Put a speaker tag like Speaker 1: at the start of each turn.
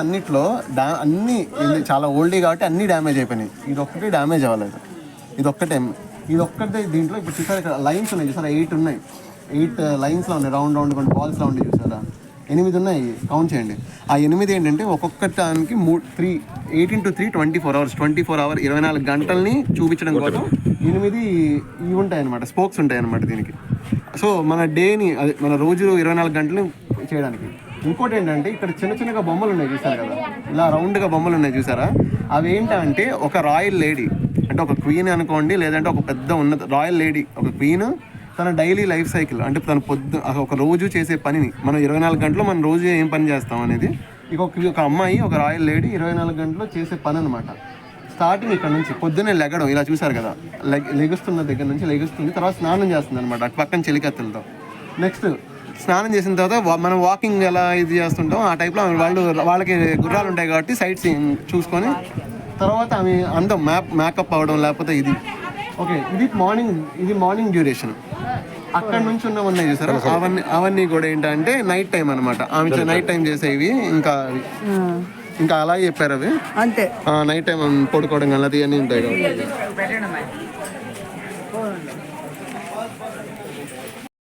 Speaker 1: అన్నిట్లో అన్ని చాలా ఓల్డీ కాబట్టి అన్ని డ్యామేజ్ అయిపోయినాయి. ఇది ఒక్కటి డ్యామేజ్ అవ్వలేదు. ఇది ఒక్కటే దీంట్లో ఇప్పుడు చూసారు ఇక్కడ లైన్స్ ఉన్నాయి చూసారా, 8 ఉన్నాయి. 8 లైన్స్లో ఉన్నాయి, రౌండ్ కొన్ని బాల్స్లో ఉండి చూసారా, 8 ఉన్నాయి. కౌంట్ చేయండి. ఆ 8 ఏంటంటే ఒక్కొక్క దానికి 8 into 3 24 hours 24 గంటల్ని చూపించడం కోసం 8 ఇవి ఉంటాయి అనమాట, స్పోక్స్ ఉంటాయి అనమాట దీనికి. సో మన డేని అదే మన రోజు 24 గంటలు చేయడానికి. ఇంకోటి ఏంటంటే ఇక్కడ చిన్నగా బొమ్మలు ఉన్నాయి చూసారు కదా, ఇలా రౌండ్గా బొమ్మలు ఉన్నాయి చూసారా, అవి ఏంటంటే ఒక రాయల్ లేడీ అంటే ఒక క్వీన్ అనుకోండి, లేదంటే ఒక పెద్ద రాయల్ లేడీ, ఒక క్వీన్ తన డైలీ లైఫ్ సైకిల్ అంటే తన ఒక రోజు చేసే పనిని మనం 24 గంటలు మనం రోజు ఏం పని చేస్తాం అనేది ఒక అమ్మాయి, ఒక రాయల్ లేడీ 24 గంటలు చేసే పని అనమాట. స్టార్టింగ్ ఇక్కడ నుంచి పొద్దున్నే లెగడం, ఇలా చూసారు కదా, లెగుస్తున్న దగ్గర నుంచి లెగుస్తుంది, తర్వాత స్నానం చేస్తుంది అనమాట అటు పక్కన చెలికత్తెలతో. నెక్స్ట్ స్నానం చేసిన తర్వాత మనం వాకింగ్ ఎలా ఇది చేస్తుంటాం ఆ టైప్లో వాళ్ళకి గుర్రాలు ఉంటాయి కాబట్టి సైట్ సీయింగ్ చూసుకొని తర్వాత ఆమె అందం మేకప్ అవ్వడం, లేకపోతే ఇది ఓకే. ఇది మార్నింగ్ డ్యూరేషన్. అక్కడ నుంచి ఉన్నాయి చూసారు, అవన్నీ కూడా ఏంటంటే నైట్ టైం అనమాట. ఆమె నైట్ టైం చేసేవి ఇంకా అలాగే చెప్పారు అవి అంతే. నైట్ టైం పడుకోవడం కానీ అది అన్నీ ఉంటాయి కాబట్టి